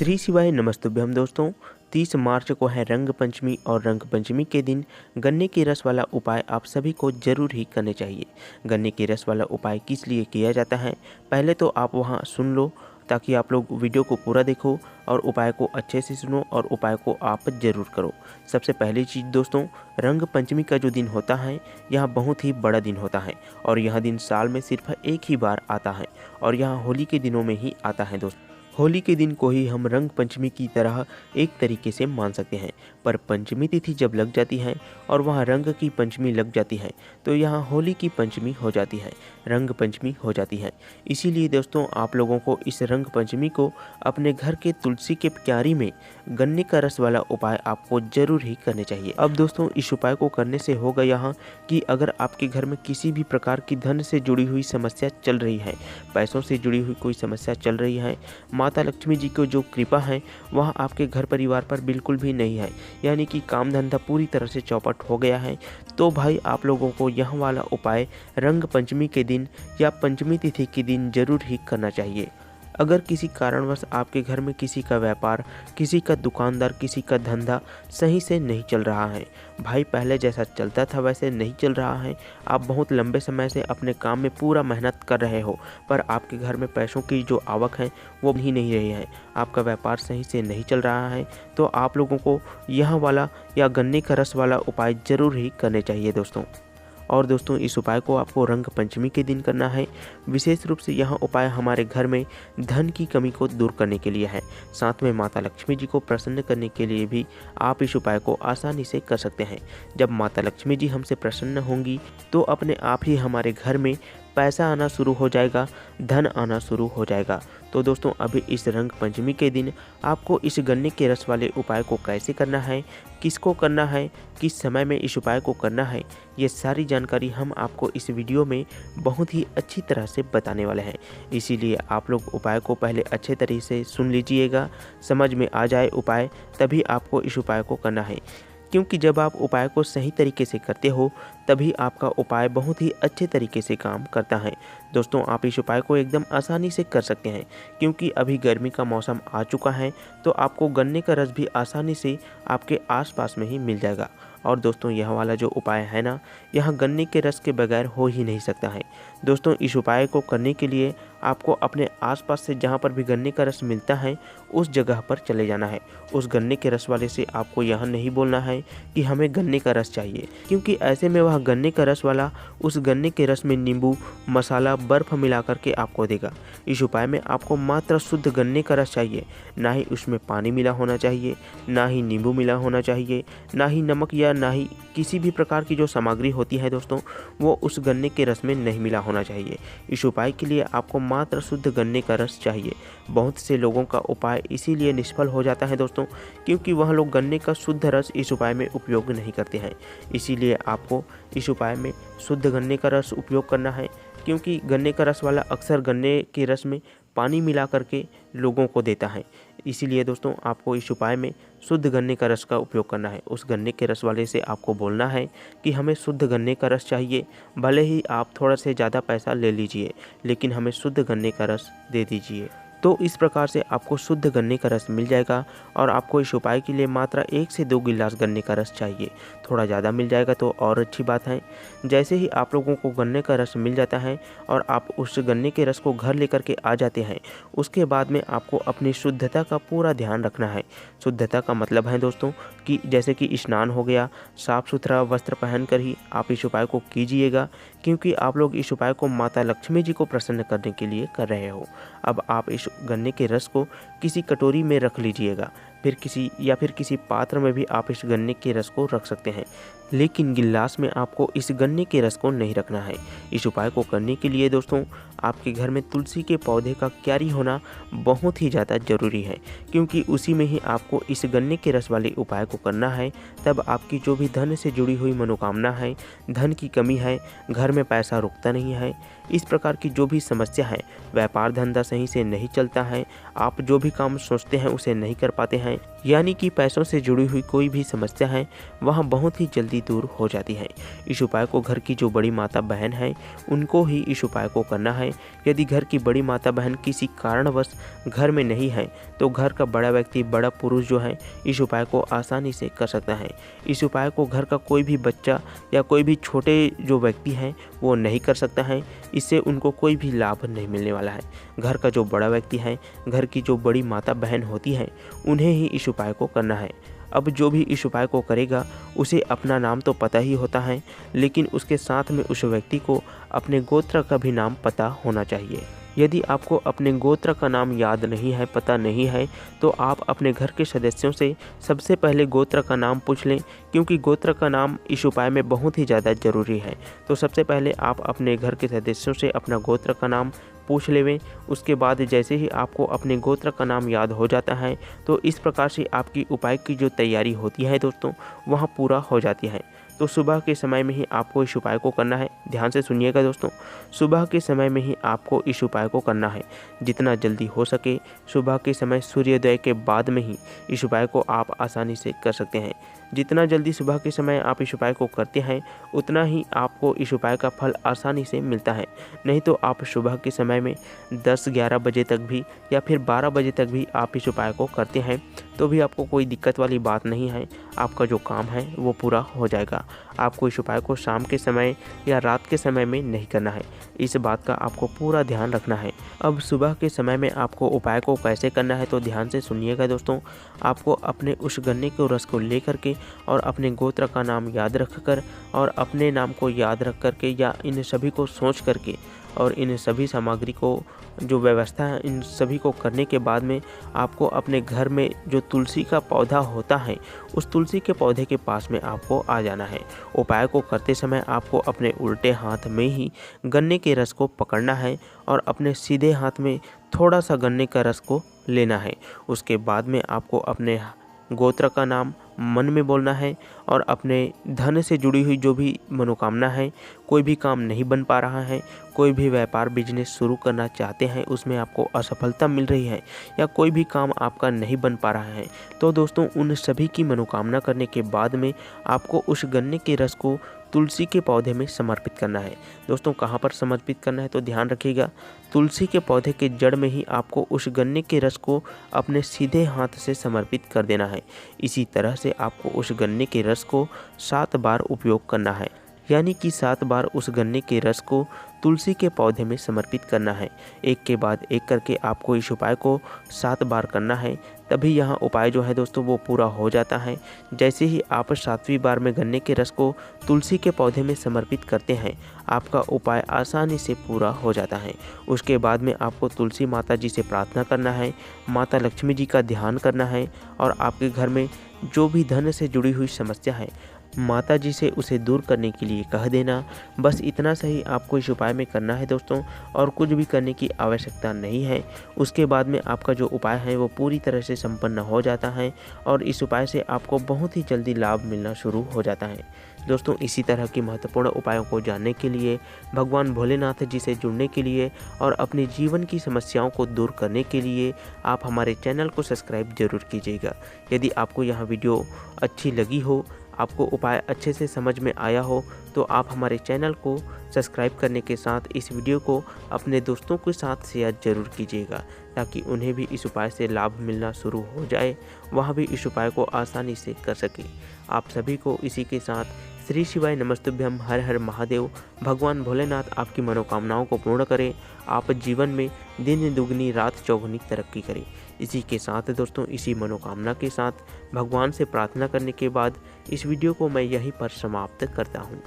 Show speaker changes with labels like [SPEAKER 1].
[SPEAKER 1] श्री शिवाय नमस्तुभ्यम दोस्तों। 30 मार्च को है रंग पंचमी और रंग पंचमी के दिन गन्ने के रस वाला उपाय आप सभी को जरूर ही करने चाहिए। गन्ने के रस वाला उपाय किस लिए किया जाता है पहले तो आप वहां सुन लो, ताकि आप लोग वीडियो को पूरा देखो और उपाय को अच्छे से सुनो और उपाय को आप जरूर करो। सबसे पहली चीज़ दोस्तों, रंग पंचमी का जो दिन होता है यह बहुत ही बड़ा दिन होता है और यह दिन साल में सिर्फ एक ही बार आता है और यह होली के दिनों में ही आता है दोस्तों। होली के दिन को ही हम रंग पंचमी की तरह एक तरीके से मान सकते हैं, पर पंचमी तिथि जब लग जाती है और वहाँ रंग की पंचमी लग जाती है तो यहाँ होली की पंचमी हो जाती है, रंग पंचमी हो जाती है। इसीलिए दोस्तों आप लोगों को इस रंग पंचमी को अपने घर के तुलसी के क्यारी में गन्ने का रस वाला उपाय आपको जरूर ही करने चाहिए। अब दोस्तों इस उपाय को करने से होगा यहाँ कि अगर आपके घर में किसी भी प्रकार की धन से जुड़ी हुई समस्या चल रही है, पैसों से जुड़ी हुई कोई समस्या चल रही है, माता लक्ष्मी जी को जो कृपा है वह आपके घर परिवार पर बिल्कुल भी नहीं है, यानी कि काम धंधा पूरी तरह से चौपट हो गया है, तो भाई आप लोगों को यह वाला उपाय रंग पंचमी के दिन या पंचमी तिथि के दिन जरूर ही करना चाहिए। अगर किसी कारणवश आपके घर में किसी का व्यापार, किसी का दुकानदार, किसी का धंधा सही से नहीं चल रहा है, भाई पहले जैसा चलता था वैसे नहीं चल रहा है, आप बहुत लंबे समय से अपने काम में पूरा मेहनत कर रहे हो पर आपके घर में पैसों की जो आवक है वो ही नहीं रही है, आपका व्यापार सही से नहीं चल रहा है, तो आप लोगों को यह वाला या गन्ने का रस वाला उपाय ज़रूर ही करने चाहिए दोस्तों। और दोस्तों इस उपाय को आपको रंग पंचमी के दिन करना है। विशेष रूप से यह उपाय हमारे घर में धन की कमी को दूर करने के लिए है, साथ में माता लक्ष्मी जी को प्रसन्न करने के लिए भी आप इस उपाय को आसानी से कर सकते हैं। जब माता लक्ष्मी जी हमसे प्रसन्न होंगी तो अपने आप ही हमारे घर में पैसा आना शुरू हो जाएगा, धन आना शुरू हो जाएगा। तो दोस्तों अभी इस रंग पंचमी के दिन आपको इस गन्ने के रस वाले उपाय को कैसे करना है, किसको करना है, किस समय में इस उपाय को करना है, ये सारी जानकारी हम आपको इस वीडियो में बहुत ही अच्छी तरह से बताने वाले हैं। इसीलिए आप लोग उपाय को पहले अच्छे तरीके से सुन लीजिएगा, समझ में आ जाए उपाय, तभी आपको इस उपाय को करना है। क्योंकि जब आप उपाय को सही तरीके से करते हो तभी आपका उपाय बहुत ही अच्छे तरीके से काम करता है। दोस्तों आप इस उपाय को एकदम आसानी से कर सकते हैं, क्योंकि अभी गर्मी का मौसम आ चुका है तो आपको गन्ने का रस भी आसानी से आपके आसपास में ही मिल जाएगा। और दोस्तों यह वाला जो उपाय है ना, यह गन्ने के रस के बगैर हो ही नहीं सकता है। दोस्तों इस उपाय को करने के लिए आपको अपने आसपास से जहाँ पर भी गन्ने का रस मिलता है उस जगह पर चले जाना है। उस गन्ने के रस वाले से आपको यह नहीं बोलना है कि हमें गन्ने का रस चाहिए, क्योंकि ऐसे में वह गन्ने का रस वाला उस गन्ने के रस में नींबू, मसाला, बर्फ़ मिला करके आपको देगा। इस उपाय में आपको मात्र शुद्ध गन्ने का रस चाहिए, ना ही उसमें पानी मिला होना चाहिए, ना ही नींबू मिला होना चाहिए, ना ही नमक या ना ही किसी भी प्रकार की जो सामग्री होती है दोस्तों वो उस गन्ने के रस में नहीं मिला होना चाहिए। इस उपाय के लिए आपको मात्र शुद्ध गन्ने का रस चाहिए। बहुत से लोगों का उपाय इसीलिए निष्फल हो जाता है दोस्तों, क्योंकि वह लोग गन्ने का शुद्ध रस इस उपाय में उपयोग नहीं करते हैं। इसीलिए आपको इस उपाय में शुद्ध गन्ने का रस उपयोग करना है, क्योंकि गन्ने का रस वाला अक्सर गन्ने के रस में पानी मिला करके लोगों को देता है। इसीलिए दोस्तों आपको इस उपाय में शुद्ध गन्ने का रस का उपयोग करना है। उस गन्ने के रस वाले से आपको बोलना है कि हमें शुद्ध गन्ने का रस चाहिए, भले ही आप थोड़ा से ज़्यादा पैसा ले लीजिए लेकिन हमें शुद्ध गन्ने का रस दे दीजिए। तो इस प्रकार से आपको शुद्ध गन्ने का रस मिल जाएगा और आपको इस उपाय के लिए मात्र 1 से 2 गिलास गन्ने का रस चाहिए। थोड़ा ज़्यादा मिल जाएगा तो और अच्छी बात है। जैसे ही आप लोगों को गन्ने का रस मिल जाता है और आप उस गन्ने के रस को घर लेकर के आ जाते हैं, उसके बाद में आपको अपनी शुद्धता का पूरा ध्यान रखना है। शुद्धता का मतलब है दोस्तों कि जैसे कि स्नान हो गया, साफ़ सुथरा वस्त्र पहन कर ही आप इस उपाय को कीजिएगा, क्योंकि आप लोग इस उपाय को माता लक्ष्मी जी को प्रसन्न करने के लिए कर रहे हो। अब आप इस गन्ने के रस को किसी कटोरी में रख लीजिएगा, फिर किसी पात्र में भी आप इस गन्ने के रस को रख सकते हैं, लेकिन गिलास में आपको इस गन्ने के रस को नहीं रखना है। इस उपाय को करने के लिए दोस्तों आपके घर में तुलसी के पौधे का क्यारी होना बहुत ही ज़्यादा ज़रूरी है, क्योंकि उसी में ही आपको इस गन्ने के रस वाले उपाय को करना है। तब आपकी जो भी धन से जुड़ी हुई मनोकामना है, धन की कमी है, घर में पैसा रुकता नहीं है, इस प्रकार की जो भी समस्या है, व्यापार धंधा सही से नहीं चलता है, आप जो भी काम सोचते हैं उसे नहीं कर पाते हैं, यानी कि पैसों से जुड़ी हुई कोई भी समस्या है वहाँ बहुत ही जल्दी दूर हो जाती है। इस उपाय को घर की जो बड़ी माता बहन है उनको ही इस उपाय को करना है। यदि घर की बड़ी माता बहन किसी कारणवश घर में नहीं है तो घर का बड़ा व्यक्ति, बड़ा पुरुष जो है इस उपाय को आसानी से कर सकता है। इस उपाय को घर का कोई भी बच्चा या कोई भी छोटे जो व्यक्ति हैं वो नहीं कर सकता है। इससे उनको कोई भी लाभ नहीं मिलने वाला है। घर का जो बड़ा व्यक्ति है, घर की जो बड़ी माता बहन होती है, उन्हें ही इस उपाय को करना है। अब जो भी इस उपाय को करेगा उसे अपना नाम तो पता ही होता है, लेकिन उसके साथ में उस व्यक्ति को अपने गोत्र का भी नाम पता होना चाहिए। यदि आपको अपने गोत्र का नाम याद नहीं है, पता नहीं है, तो आप अपने घर के सदस्यों से सबसे पहले गोत्र का नाम पूछ लें, क्योंकि गोत्र का नाम इस उपाय में बहुत ही ज़्यादा ज़रूरी है। तो सबसे पहले आप अपने घर के सदस्यों से अपना गोत्र का नाम पूछ लेवें। उसके बाद जैसे ही आपको अपने गोत्र का नाम याद हो जाता है तो इस प्रकार से आपकी उपाय की जो तैयारी होती है दोस्तों वहाँ पूरा हो जाती है। तो सुबह के समय में ही आपको इस उपाय को करना है। ध्यान से सुनिएगा दोस्तों, सुबह के समय में ही आपको इस उपाय को करना है। जितना जल्दी हो सके सुबह के समय सूर्योदय के बाद में ही इस उपाय को आप आसानी से कर सकते हैं। जितना जल्दी सुबह के समय आप इस उपाय को करते हैं उतना ही आपको इस उपाय का फल आसानी से मिलता है। नहीं तो आप सुबह के समय में 10-11 बजे तक भी या फिर 12 बजे तक भी आप इस उपाय को करते हैं तो भी आपको कोई दिक्कत वाली बात नहीं है। आपका जो काम है वो पूरा हो जाएगा। आपको इस उपाय को शाम के समय या रात के समय में नहीं करना है। इस बात का आपको पूरा ध्यान रखना है। अब सुबह के समय में आपको उपाय को कैसे करना है तो ध्यान से सुनिएगा दोस्तों। आपको अपने उस गन्ने के रस को लेकर के और अपने गोत्र का नाम याद रखकर और अपने नाम को याद रख करके या इन सभी को सोच करके और इन सभी सामग्री को जो व्यवस्था है इन सभी को करने के बाद में आपको अपने घर में जो तुलसी का पौधा होता है उस तुलसी के पौधे के पास में आपको आ जाना है। उपाय को करते समय आपको अपने उल्टे हाथ में ही गन्ने के रस को पकड़ना है और अपने सीधे हाथ में थोड़ा सा गन्ने का रस को लेना है। उसके बाद में आपको अपने गोत्र का नाम मन में बोलना है और अपने धन से जुड़ी हुई जो भी मनोकामना है, कोई भी काम नहीं बन पा रहा है, कोई भी व्यापार बिजनेस शुरू करना चाहते हैं उसमें आपको असफलता मिल रही है या कोई भी काम आपका नहीं बन पा रहा है, तो दोस्तों उन सभी की मनोकामना करने के बाद में आपको उस गन्ने के रस को तुलसी के पौधे में समर्पित करना है। दोस्तों कहाँ पर समर्पित करना है तो ध्यान रखिएगा, तुलसी के पौधे के जड़ में ही आपको उस गन्ने के रस को अपने सीधे हाथ से समर्पित कर देना है। इसी तरह से आपको उस गन्ने के रस को 7 बार उपयोग करना है, यानी कि 7 बार उस गन्ने के रस को तुलसी के पौधे में समर्पित करना है। एक के बाद एक करके आपको इस उपाय को 7 बार करना है, तभी यहाँ उपाय जो है दोस्तों वो पूरा हो जाता है। जैसे ही आप 7वीं बार में गन्ने के रस को तुलसी के पौधे में समर्पित करते हैं आपका उपाय आसानी से पूरा हो जाता है। उसके बाद में आपको तुलसी माता जी से प्रार्थना करना है, माता लक्ष्मी जी का ध्यान करना है और आपके घर में जो भी धन से जुड़ी हुई समस्या है माता जी से उसे दूर करने के लिए कह देना। बस इतना सही आपको इस उपाय में करना है दोस्तों, और कुछ भी करने की आवश्यकता नहीं है। उसके बाद में आपका जो उपाय है वो पूरी तरह से संपन्न हो जाता है और इस उपाय से आपको बहुत ही जल्दी लाभ मिलना शुरू हो जाता है। दोस्तों इसी तरह की महत्वपूर्ण उपायों को जानने के लिए, भगवान भोलेनाथ जी से जुड़ने के लिए और अपने जीवन की समस्याओं को दूर करने के लिए आप हमारे चैनल को सब्सक्राइब जरूर कीजिएगा। यदि आपको यह वीडियो अच्छी लगी हो, आपको उपाय अच्छे से समझ में आया हो, तो आप हमारे चैनल को सब्सक्राइब करने के साथ इस वीडियो को अपने दोस्तों के साथ शेयर जरूर कीजिएगा, ताकि उन्हें भी इस उपाय से लाभ मिलना शुरू हो जाए, वह भी इस उपाय को आसानी से कर सके। आप सभी को इसी के साथ श्री शिवाय नमस्तुभ्यम, हर हर महादेव। भगवान भोलेनाथ आपकी मनोकामनाओं को पूर्ण करें, आप जीवन में दिन दुगनी रात चौगुनी तरक्की करें। इसी के साथ दोस्तों, इसी मनोकामना के साथ भगवान से प्रार्थना करने के बाद इस वीडियो को मैं यहीं पर समाप्त करता हूँ।